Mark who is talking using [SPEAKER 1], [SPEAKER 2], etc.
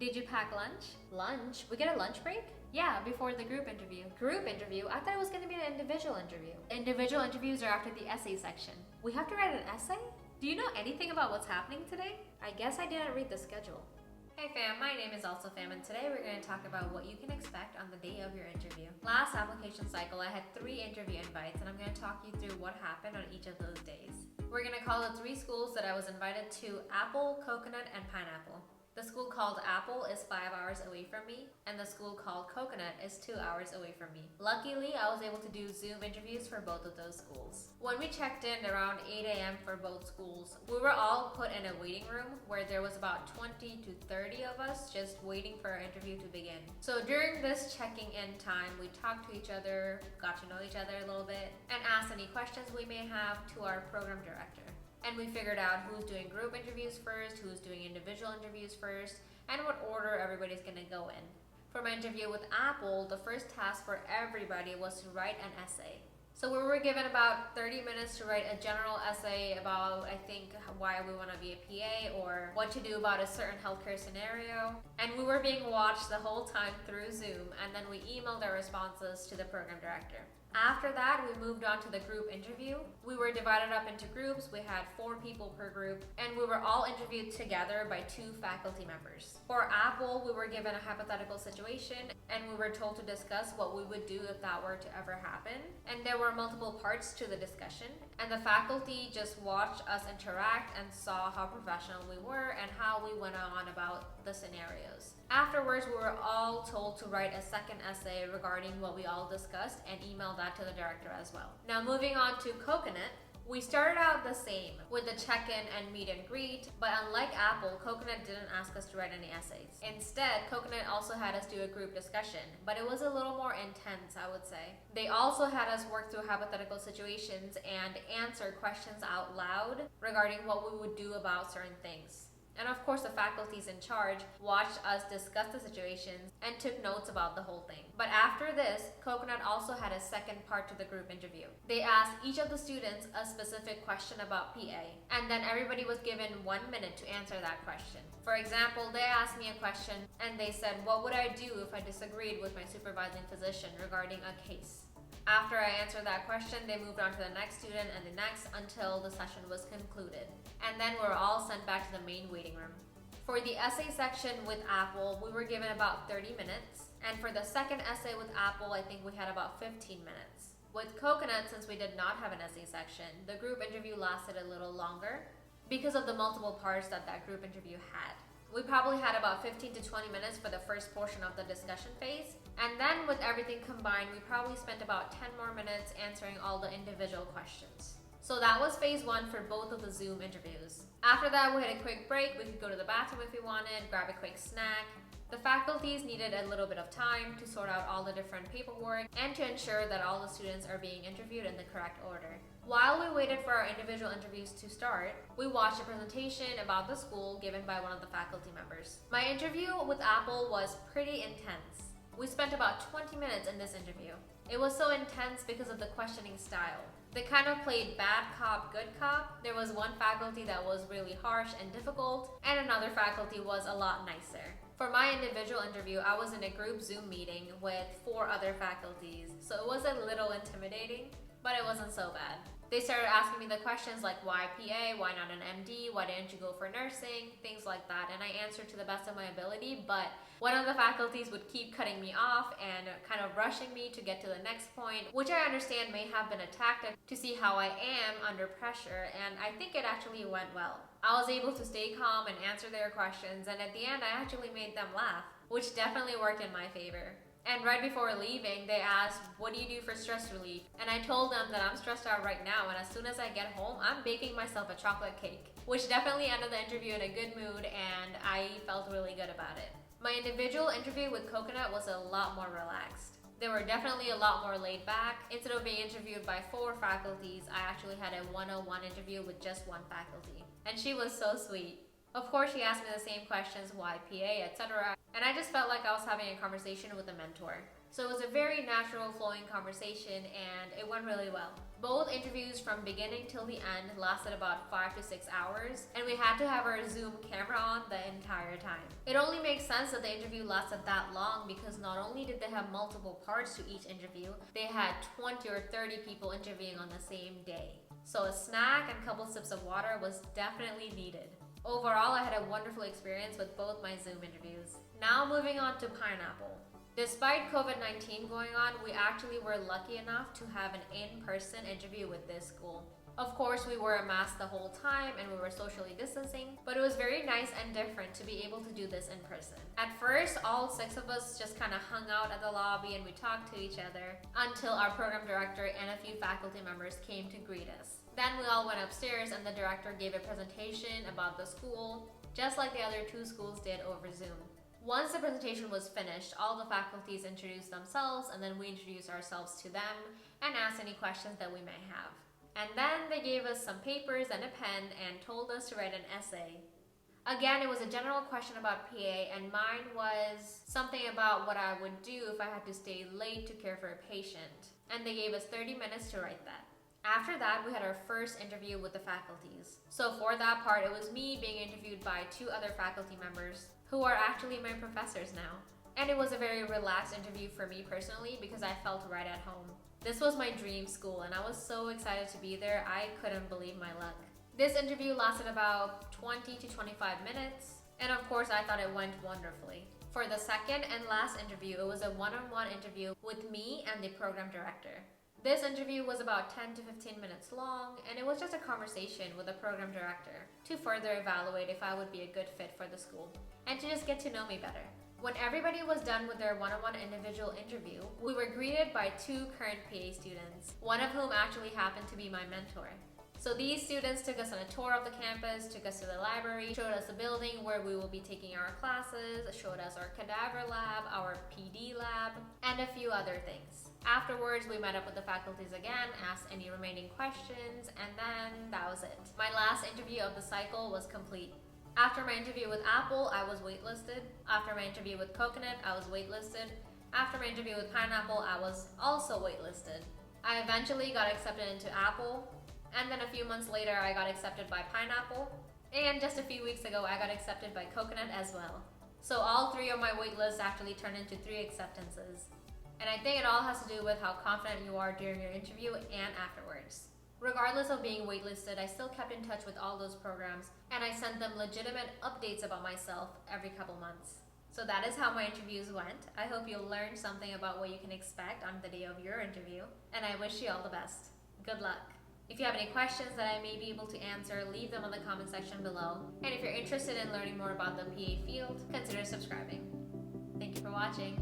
[SPEAKER 1] Did you pack lunch?
[SPEAKER 2] Lunch? We get a lunch break?
[SPEAKER 1] Yeah, before the group interview.
[SPEAKER 2] Group interview? I thought it was going to be an individual interview.
[SPEAKER 1] Individual interviews are after the essay section.
[SPEAKER 2] We have to write an essay?
[SPEAKER 1] Do you know anything about what's happening today?
[SPEAKER 2] I guess I didn't read the schedule.
[SPEAKER 1] Hey fam, my name is also Fam, and today we're going to talk about what you can expect on the day of your interview. Last application cycle, I had 3 interview invites, and I'm going to talk you through what happened on each of those days. We're going to call the 3 schools that I was invited to Apple, Coconut, and Pineapple. The school called Apple is 5 hours away from me, and the school called Coconut is 2 hours away from me. Luckily, I was able to do Zoom interviews for both of those schools. When we checked in around 8 a.m. for both schools, we were all put in a waiting room where there was about 20 to 30 of us just waiting for our interview to begin. So during this checking in time, we talked to each other, got to know each other a little bit, and asked any questions we may have to our program director. And we figured out who's doing group interviews first, who's doing individual interviews first, and what order everybody's gonna go in. For my interview with Apple, the first task for everybody was to write an essay. So we were given about 30 minutes to write a general essay about, I think, why we want to be a PA or what to do about a certain healthcare scenario. And we were being watched the whole time through Zoom, and then we emailed our responses to the program director. After that, we moved on to the group interview. We were divided up into groups. We had 4 people per group, and we were all interviewed together by 2 faculty members. For Apple, we were given a hypothetical situation, and we were told to discuss what we would do if that were to ever happen. And there were multiple parts to the discussion, and the faculty just watched us interact and saw how professional we were and how we went on about the scenarios. Afterwards, we were all told to write a second essay regarding what we all discussed and email that to the director as well. Now moving on to Coconut, we started out the same with the check-in and meet and greet, but unlike Apple, Coconut didn't ask us to write any essays. Instead, Coconut also had us do a group discussion, but it was a little more intense, I would say. They also had us work through hypothetical situations and answer questions out loud regarding what we would do about certain things. And of course, the faculties in charge watched us discuss the situations and took notes about the whole thing. But after this, Coconut also had a second part to the group interview. They asked each of the students a specific question about PA, and then everybody was given 1 minute to answer that question. For example, they asked me a question and they said, what would I do if I disagreed with my supervising physician regarding a case? After I answered that question, they moved on to the next student and the next until the session was concluded. And then we were all sent back to the main waiting room. For the essay section with Apple, we were given about 30 minutes. And for the second essay with Apple, I think we had about 15 minutes. With Coconut, since we did not have an essay section, the group interview lasted a little longer because of the multiple parts that group interview had. We probably had about 15 to 20 minutes for the first portion of the discussion phase. And then with everything combined, we probably spent about 10 more minutes answering all the individual questions. So that was phase 1 for both of the Zoom interviews. After that, we had a quick break. We could go to the bathroom if we wanted, grab a quick snack. The faculties needed a little bit of time to sort out all the different paperwork and to ensure that all the students are being interviewed in the correct order. While we waited for our individual interviews to start, we watched a presentation about the school given by one of the faculty members. My interview with Apple was pretty intense. We spent about 20 minutes in this interview. It was so intense because of the questioning style. They kind of played bad cop, good cop. There was one faculty that was really harsh and difficult, and another faculty was a lot nicer. For my individual interview, I was in a group Zoom meeting with 4 other faculties, so it was a little intimidating, but it wasn't so bad. They started asking me the questions like why PA, why not an MD, why didn't you go for nursing, things like that, and I answered to the best of my ability, but one of the faculties would keep cutting me off and kind of rushing me to get to the next point, which I understand may have been a tactic to see how I am under pressure, and I think it actually went well. I was able to stay calm and answer their questions, and at the end I actually made them laugh, which definitely worked in my favor. And right before leaving, they asked, what do you do for stress relief? And I told them that I'm stressed out right now, and as soon as I get home, I'm baking myself a chocolate cake, which definitely ended the interview in a good mood, and I felt really good about it. My individual interview with Coconut was a lot more relaxed. They were definitely a lot more laid back. Instead of being interviewed by 4 faculties, I actually had a 101 interview with just 1 faculty. And she was so sweet. Of course, she asked me the same questions, why PA, etc. And I just felt like I was having a conversation with a mentor. So it was a very natural flowing conversation and it went really well. Both interviews from beginning till the end lasted about 5 to 6 hours and we had to have our Zoom camera on the entire time. It only makes sense that the interview lasted that long because not only did they have multiple parts to each interview, they had 20 or 30 people interviewing on the same day. So a snack and a couple sips of water was definitely needed. Overall, I had a wonderful experience with both my Zoom interviews. Now moving on to Pineapple. Despite COVID-19 going on, we actually were lucky enough to have an in-person interview with this school. Of course, we wore a mask the whole time and we were socially distancing, but it was very nice and different to be able to do this in person. At first, all 6 of us just kind of hung out at the lobby and we talked to each other until our program director and a few faculty members came to greet us. Then we all went upstairs and the director gave a presentation about the school, just like the other 2 schools did over Zoom. Once the presentation was finished, all the faculties introduced themselves and then we introduced ourselves to them and asked any questions that we may have. And then they gave us some papers and a pen and told us to write an essay. Again, it was a general question about PA and mine was something about what I would do if I had to stay late to care for a patient. And they gave us 30 minutes to write that. After that, we had our first interview with the faculties. So for that part, it was me being interviewed by 2 other faculty members who are actually my professors now. And it was a very relaxed interview for me personally because I felt right at home. This was my dream school and I was so excited to be there, I couldn't believe my luck. This interview lasted about 20 to 25 minutes, and of course I thought it went wonderfully. For the second and last interview, it was a one-on-one interview with me and the program director. This interview was about 10 to 15 minutes long, and it was just a conversation with the program director to further evaluate if I would be a good fit for the school, and to just get to know me better. When everybody was done with their one-on-one individual interview, we were greeted by 2 current PA students, one of whom actually happened to be my mentor. So these students took us on a tour of the campus, took us to the library, showed us the building where we will be taking our classes, showed us our cadaver lab, our PD lab, and a few other things. Afterwards, we met up with the faculties again, asked any remaining questions, and then that was it. My last interview of the cycle was complete. After my interview with Apple, I was waitlisted. After my interview with Coconut, I was waitlisted. After my interview with Pineapple, I was also waitlisted. I eventually got accepted into Apple, and then a few months later, I got accepted by Pineapple, and just a few weeks ago, I got accepted by Coconut as well. So all 3 of my waitlists actually turned into 3 acceptances. And I think it all has to do with how confident you are during your interview and afterwards. Regardless of being waitlisted, I still kept in touch with all those programs, and I sent them legitimate updates about myself every couple months. So that is how my interviews went. I hope you'll learn something about what you can expect on the day of your interview, and I wish you all the best. Good luck. If you have any questions that I may be able to answer, leave them in the comment section below. And if you're interested in learning more about the PA field, consider subscribing. Thank you for watching.